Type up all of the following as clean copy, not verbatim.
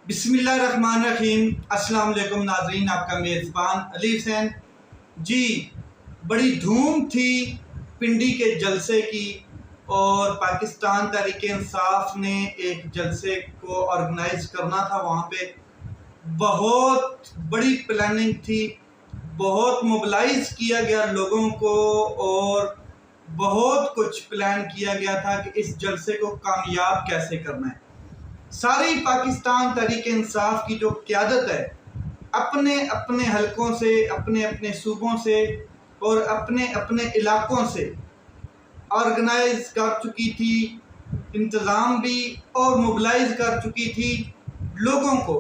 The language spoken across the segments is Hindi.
बिस्मिल्लाहिर्रहमानिर्रहीम। अस्सलाम वालेकुम नाज़रीन, आपका मेज़बान अली हुसैन जी। बड़ी धूम थी पिंडी के जलसे की और पाकिस्तान तहरीक इंसाफ ने एक जलसे को ऑर्गेनाइज करना था। वहाँ पे बहुत बड़ी प्लानिंग थी, बहुत मोबिलाइज किया गया लोगों को और बहुत कुछ प्लान किया गया था कि इस जलसे को कामयाब कैसे करना है। सारी पाकिस्तान तहरीक इंसाफ की जो क़यादत है अपने अपने हलकों से, अपने अपने सूबों से और अपने अपने इलाकों से ऑर्गेनाइज कर चुकी थी, इंतज़ाम भी और मोबिलाइज कर चुकी थी लोगों को।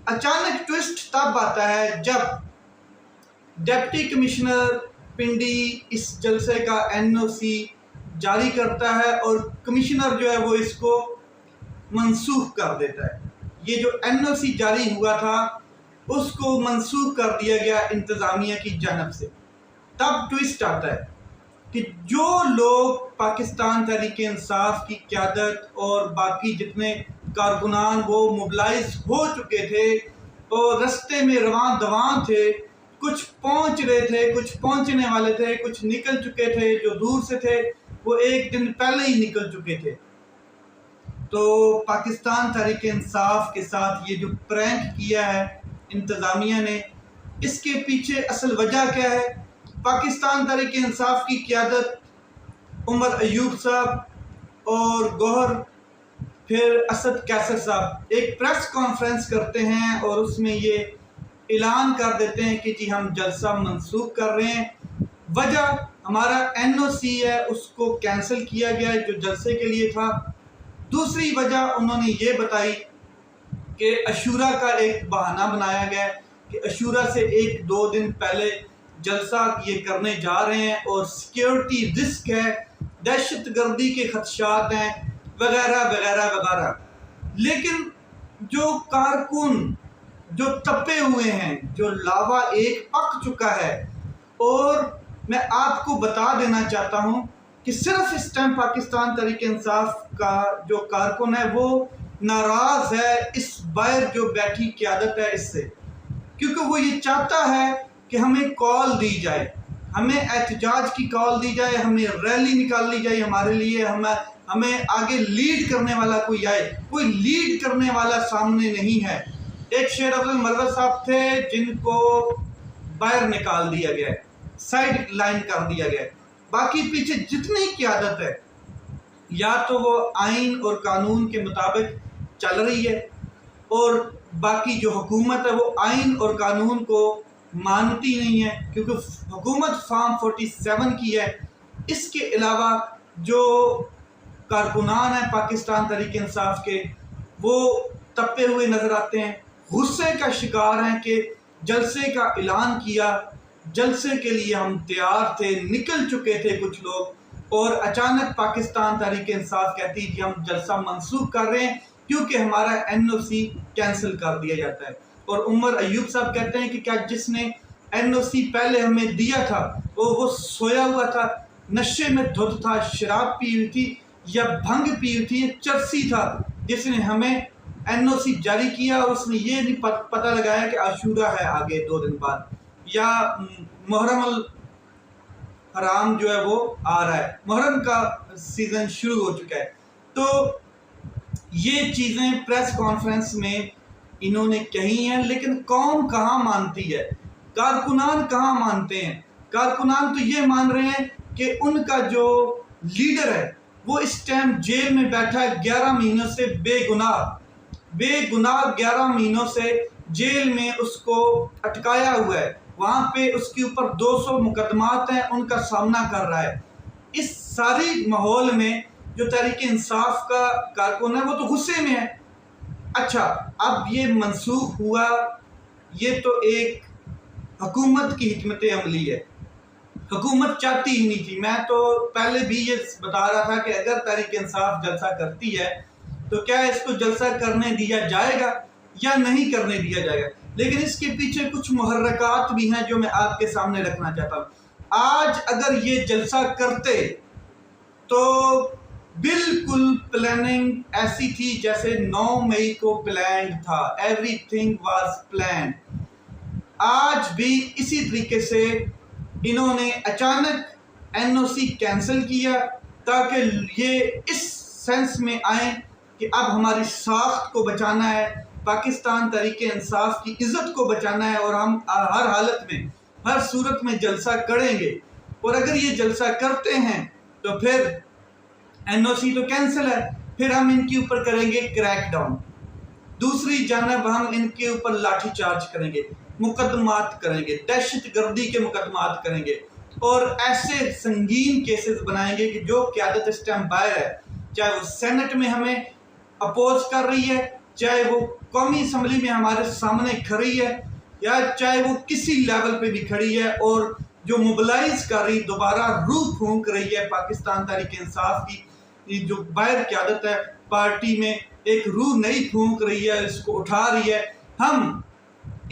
अचानक ट्विस्ट तब आता है जब डिप्टी कमिश्नर पिंडी इस जलसे का NOC जारी करता है और कमिश्नर जो है वो इसको मनसूख कर देता है। ये जो NOC जारी हुआ था उसको मनसूख कर दिया गया इंतज़ामिया की जानब से। तब ट्विस्ट आता है कि जो लोग पाकिस्तान तहरीक इंसाफ की क़यादत और बाकी जितने कारकुनान वो मोबिलाइज हो चुके थे और रस्ते में रवां दवां थे, कुछ पहुंच रहे थे, कुछ पहुंचने वाले थे, कुछ निकल चुके थे, जो दूर से थे वो एक दिन पहले ही निकल चुके थे। तो पाकिस्तान तहरीक इंसाफ के साथ ये जो प्रैंक किया है इंतज़ामिया ने, इसके पीछे असल वजह क्या है? पाकिस्तान तहरीक इंसाफ की क़यादत उमर अयूब साहब और गौहर फिर असद कैसर साहब एक प्रेस कॉन्फ्रेंस करते हैं और उसमें ये ऐलान कर देते हैं कि जी हम जलसा मनसूख कर रहे हैं। वजह हमारा NOC है उसको कैंसिल किया गया है जो जलसे के लिए था। दूसरी वजह उन्होंने ये बताई कि अशूरा का एक बहाना बनाया गया कि अशूरा से 1-2 दिन पहले जलसा ये करने जा रहे हैं और सिक्योरिटी रिस्क है, दहशतगर्दी के खदशात हैं वगैरह वगैरह वगैरह। लेकिन जो कारकुन जो तपे हुए हैं, जो लावा एक पक चुका है, और मैं आपको बता देना चाहता हूँ कि सिर्फ इस टाइम पाकिस्तान तहरीक इंसाफ का जो कारकुन है वो नाराज़ है इस बाहर जो बैठी क़यादत है इससे, क्योंकि वो ये चाहता है कि हमें कॉल दी जाए, हमें एहतजाज की कॉल दी जाए, हमें रैली निकाली जाए हमारे लिए, हमें आगे लीड करने वाला कोई आए। कोई लीड करने वाला सामने नहीं है। एक शेर अब्दुल मरवत साहब थे जिनको बाहर निकाल दिया गया है, साइड लाइन कर दिया गया है। बाकी पीछे जितनी क़यादत है या तो वो आइन और कानून के मुताबिक चल रही है और बाकी जो हुकूमत है वो आइन और कानून को मानती नहीं है, क्योंकि हुकूमत फॉर्म 47 की है। इसके अलावा जो कारकुनान है पाकिस्तान तहरीक इंसाफ के वो तपे हुए नज़र आते हैं, गुस्से का शिकार हैं कि जलसे का ऐलान किया, जलसे के लिए हम तैयार थे, निकल चुके थे कुछ लोग, और अचानक पाकिस्तान तहरीक इंसाफ कहती है कि हम जलसा मनसूख कर रहे हैं क्योंकि हमारा NOC कैंसिल कर दिया जाता है। और उमर अयूब साहब कहते हैं कि क्या जिसने NOC पहले हमें दिया था वो सोया हुआ था, नशे में धुत था, शराब पी हुई थी या भंग पी हुई थी, चरसी था, जिसने हमें NOC जारी किया और उसने ये नहीं पता लगाया कि आशूरा है आगे 2 दिन बाद या मुहर्रम अल हराम जो है वो आ रहा है, मुहर्रम का सीज़न शुरू हो चुका है। तो ये चीज़ें प्रेस कॉन्फ्रेंस में इन्होंने कही हैं, लेकिन कौम कहाँ मानती है, कारकुनान कहाँ मानते हैं? कारकुनान तो ये मान रहे हैं कि उनका जो लीडर है वो इस टाइम जेल में बैठा है 11 महीनों से बेगुनाह 11 महीनों से जेल में उसको अटकाया हुआ है। वहाँ पे उसके ऊपर 200 मुकदमात हैं, उनका सामना कर रहा है। इस सारी माहौल में जो तहरीक इंसाफ का कारकुन है वो तो गुस्से में है। अच्छा, अब ये मनसूख हुआ, ये तो एक हुकूमत की हिकमत अमली है, हुकूमत चाहती ही नहीं थी। मैं तो पहले भी ये बता रहा था कि अगर तहरीक इंसाफ जलसा करती है तो क्या इसको जलसा करने दिया जाएगा या नहीं करने दिया जाएगा, लेकिन इसके पीछे कुछ मुहर्रकात भी हैं जो मैं आपके सामने रखना चाहता हूँ। आज अगर ये जलसा करते तो बिल्कुल प्लानिंग ऐसी थी जैसे 9 मई को प्लान था, एवरीथिंग वाज प्लान। आज भी इसी तरीके से इन्होंने अचानक एनओसी कैंसिल किया ताकि ये इस सेंस में आए कि अब हमारी साख्त को बचाना है, पाकिस्तान तहरीक इंसाफ की इज्जत को बचाना है और हम हर हालत में, हर सूरत में जलसा करेंगे। और अगर ये जलसा करते हैं तो फिर एनओसी तो कैंसिल है, फिर हम इनके ऊपर करेंगे क्रैकडाउन। दूसरी जानब हम इनके ऊपर लाठीचार्ज करेंगे, मुकदमात करेंगे, दहशत गर्दी के मुकदमात करेंगे और ऐसे संगीन केसेस बनाएंगे कि जो क़यादत इस टाइम बाहर है, चाहे वो सेनेट में हमें अपोज कर रही है, चाहे वो कौमी असम्बली में हमारे सामने खड़ी है, या चाहे वो किसी लेवल पे भी खड़ी है और जो मोबिलाइज कर रही, दोबारा रूह फूंक रही है पाकिस्तान तहरीक इंसाफ की जो बाहर क़यादत है पार्टी में, एक रूह नई फूंक रही है, इसको उठा रही है। हम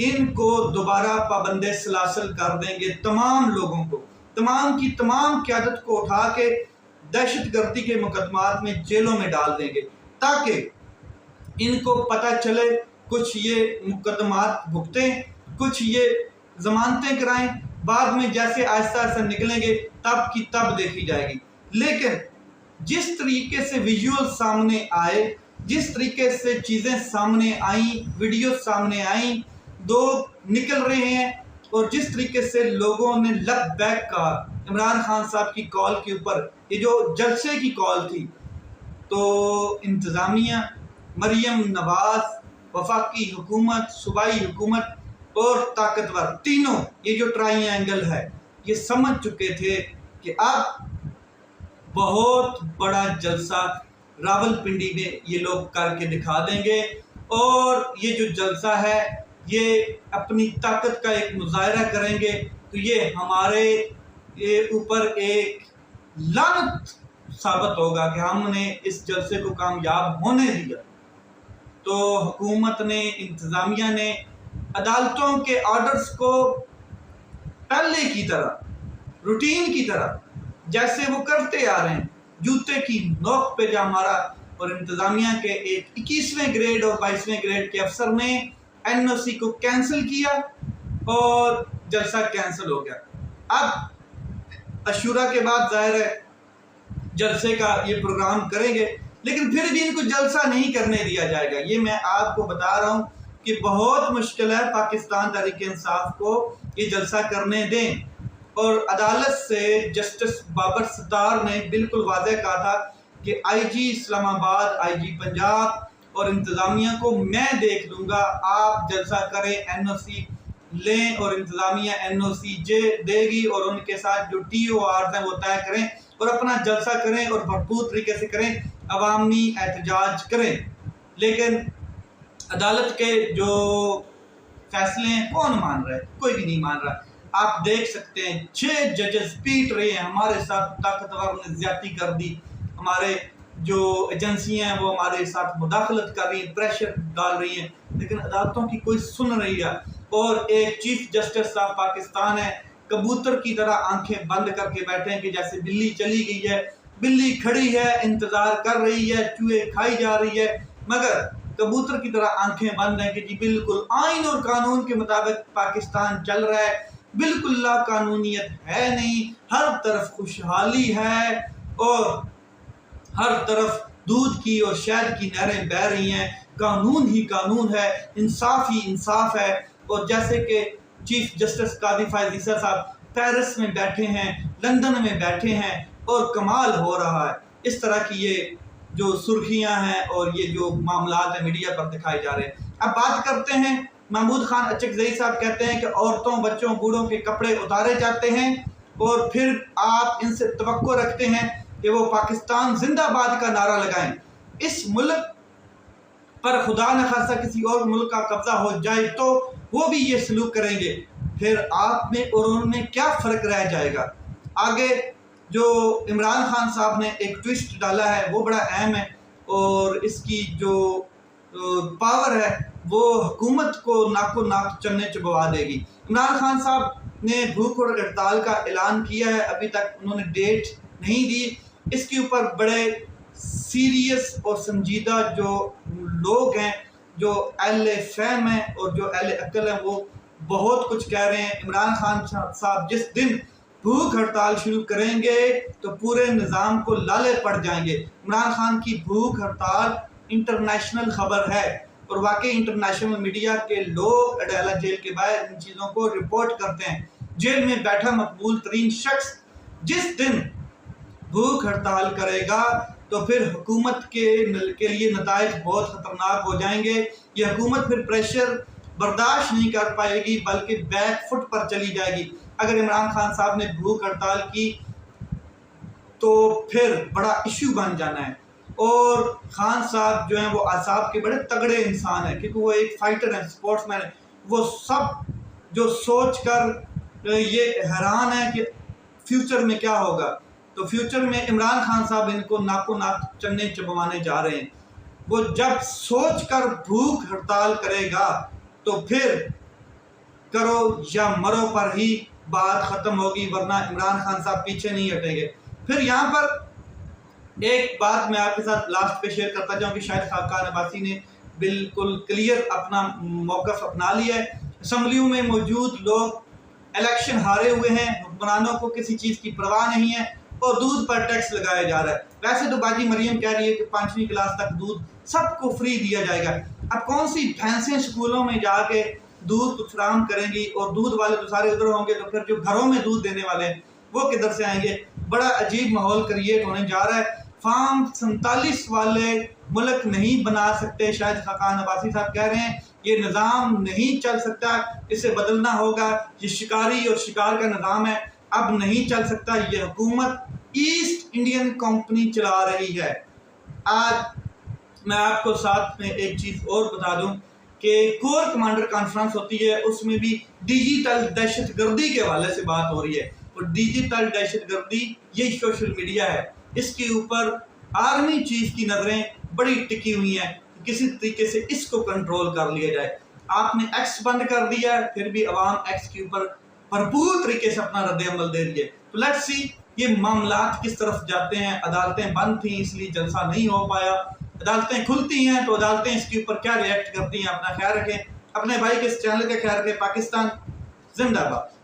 इनको दोबारा पाबंदे सलासल कर देंगे, तमाम लोगों को, तमाम की तमाम क़यादत को उठा के दहशत गर्दी के मुकदमात में जेलों में डाल देंगे ताकि इनको पता चले, कुछ ये मुकदमात भुगतें, कुछ ये जमानतें कराएं, बाद में जैसे आहिस्ता आहिस्ता निकलेंगे तब की तब देखी जाएगी। लेकिन जिस तरीके से विजुअल सामने आए, जिस तरीके से चीज़ें सामने आई, वीडियो सामने आई, दो निकल रहे हैं, और जिस तरीके से लोगों ने लबैक कहा इमरान खान साहब की कॉल के ऊपर, ये जो जलसे की कॉल थी, तो इंतज़ामिया, मरियम नवाज, वफाकी हुकूमत, सूबाई हुकूमत और ताकतवर, तीनों ये जो ट्रायंगल है, ये समझ चुके थे कि अब बहुत बड़ा जलसा रावलपिंडी में ये लोग करके दिखा देंगे और ये जो जलसा है ये अपनी ताकत का एक मुजाहरा करेंगे। तो ये हमारे ऊपर एक लानत साबित होगा कि हमने इस जलसे को कामयाब होने दिया। तो हुकूमत ने, इंतज़ामिया ने अदालतों के ऑर्डर्स को पहले की तरह, रूटीन की तरह जैसे वो करते आ रहे हैं, जूते की नोक पे जा मारा और इंतज़ामिया के एक 21वें ग्रेड और 22वें ग्रेड के अफसर ने एनओसी को कैंसिल किया और जलसा कैंसिल हो गया। अब अशूरा के बाद जाहिर है जलसे का ये प्रोग्राम करेंगे, लेकिन फिर भी इनको जलसा नहीं करने दिया जाएगा। ये मैं आपको बता रहा हूँ कि बहुत मुश्किल है पाकिस्तान तहरीक इंसाफ को ये जलसा करने दें। और अदालत से जस्टिस बाबर सत्तार ने बिल्कुल वाज़ेह कहा था कि आईजी इस्लामाबाद, आईजी पंजाब और इंतज़ामिया को मैं देख लूँगा, आप जलसा करें, एनओसी लें और इंतज़ामिया एनओसी देगी और उनके साथ जो TORs हैं वो तय करें और अपना जलसा करें और भरपूर तरीके से करें, अवामी एहतजाज करें। लेकिन अदालत के जो फैसले हैं कौन मान रहा है? कोई भी नहीं मान रहा। आप देख सकते हैं 6 जजेस पीट रहे हैं, हमारे साथ ताकतवर ने ज्यादती कर दी, हमारे जो एजेंसियां हैं वो हमारे साथ मुदाखलत कर रही हैं, प्रेशर डाल रही हैं, लेकिन अदालतों की कोई सुन रही है। और एक चीफ जस्टिस साहब पाकिस्तान है, कबूतर की तरह आंखें बंद करके बैठे हैं कि जैसे बिल्ली चली गई है, बिल्ली खड़ी है, इंतजार कर रही है, चूहे खाई जा रही है, मगर कबूतर की तरह आंखें बंद हैं कि जी बिल्कुल आइन और कानून के मुताबिक पाकिस्तान चल रहा है, बिल्कुल ला कानूनियत है नहीं, हर तरफ खुशहाली है और हर तरफ दूध की और शहद की नहरें बह रही हैं, कानून ही कानून है, इंसाफ ही इंसाफ है। और जैसे कि चीफ जस्टिस कादी फायज ईसा साहब पेरिस में बैठे हैं, लंदन में बैठे हैं और कमाल हो रहा है। इस तरह की ये जो सुर्खियां हैं और ये जो मामलात हैं मीडिया पर दिखाए जा रहे हैं। अब बात करते हैं, महमूद खान अचकज़ई साहब कहते हैं कि औरतों, बच्चों, बूढ़ों के कपड़े उतारे जाते हैं और फिर आप इनसे तवक्को रखते हैं कि वो पाकिस्तान जिंदाबाद का नारा लगाएं। इस मुल्क पर खुदा न खासा किसी और मुल्क का कब्जा हो जाए तो वो भी ये सलूक करेंगे, फिर आप में और उनमें क्या फ़र्क रह जाएगा। आगे जो इमरान खान साहब ने एक ट्विस्ट डाला है वो बड़ा अहम है और इसकी जो पावर है वो हुकूमत को नाको नाक चलने चबवा देगी। इमरान खान साहब ने भूख और हड़ताल का ऐलान किया है, अभी तक उन्होंने डेट नहीं दी। इसके ऊपर बड़े सीरियस और संजीदा जो लोग हैं, जो अहले फहम हैं और जो अहले अक्ल हैं, वो बहुत कुछ कह रहे हैं। इमरान खान साहब जिस दिन भूख हड़ताल शुरू करेंगे तो पूरे निज़ाम को लाले पड़ जाएंगे। इमरान खान की भूख हड़ताल इंटरनेशनल खबर है और वाकई इंटरनेशनल मीडिया के लोग अडाला जेल के बाहर इन चीज़ों को रिपोर्ट करते हैं। जेल में बैठा मकबूल तरीन शख्स जिस दिन भूख हड़ताल करेगा तो फिर हुकूमत के लिए नताइज बहुत ख़तरनाक हो जाएंगे। ये हुकूमत फिर प्रेशर बर्दाश्त नहीं कर पाएगी बल्कि बैक फुट पर चली जाएगी। अगर इमरान खान साहब ने भूख हड़ताल की तो फिर बड़ा इशू बन जाना है। और खान साहब जो हैं वो आसाब के बड़े तगड़े इंसान हैं, क्योंकि वो एक फाइटर है, स्पोर्ट्समैन है। वो सब जो सोच कर ये हैरान है कि फ्यूचर में क्या होगा। तो फ्यूचर में इमरान खान साहब इनको नाको नाक चन्ने चबवाने जा रहे हैं। वो जब सोच कर भूख हड़ताल करेगा तो फिर करो या मरो पर ही बात ख़त्म होगी, वरना इमरान खान साहब पीछे नहीं हटेंगे। फिर यहाँ पर एक बात मैं आपके साथ लास्ट पे शेयर करता जाऊँ कि शायद खाकान अब्बासी ने बिल्कुल क्लियर अपना मौक़िफ़ अपना लिया है। असम्बलियों में मौजूद लोग इलेक्शन हारे हुए हैं, हुक्मरानों को किसी चीज़ की परवाह नहीं है और दूध पर टैक्स लगाया जा रहा है। वैसे तो बाजी मरियम कह रही है कि 5वीं क्लास तक दूध सबको फ्री दिया जाएगा। अब कौन सी भैंसें स्कूलों में जाके दूध फराहम करेंगी और दूध वाले तो सारे उधर होंगे, तो फिर जो घरों में दूध देने वाले हैं वो किधर से आएंगे। बड़ा अजीब माहौल क्रिएट होने जा रहा है। फार्म 47 वाले मुल्क नहीं बना सकते, शायद खाकान अब्बासी साहब कह रहे हैं ये निज़ाम नहीं चल सकता, इसे बदलना होगा। ये शिकारी और शिकार का निज़ाम है, अब नहीं चल सकता। ये हुकूमत ईस्ट इंडियन कंपनी चला रही है। आज मैं आपको साथ में एक चीज़ और बता दूं कि कोर कमांडर कॉन्फ्रेंस होती है, उसमें भी डिजिटल दहशतगर्दी के हवाले से बात हो रही है। और डिजिटल दहशतगर्दी ये सोशल मीडिया है, इसके ऊपर आर्मी चीफ की नज़रें बड़ी टिकी हुई हैं कि किसी तरीके से इसको कंट्रोल कर लिया जाए। आपने एक्स बंद कर दिया, फिर भी अवाम एक्स के ऊपर भरपूर तरीके से अपना रद्द-ए-अमल दे रही है। तो लेट्स सी ये मामलात किस तरफ जाते हैं। अदालतें बंद थी इसलिए जलसा नहीं हो पाया, अदालतें खुलती हैं तो अदालतें इसके ऊपर क्या रिएक्ट करती हैं। अपना ख्याल रखें, अपने भाई के इस चैनल का ख्याल रखें। पाकिस्तान जिंदाबाद।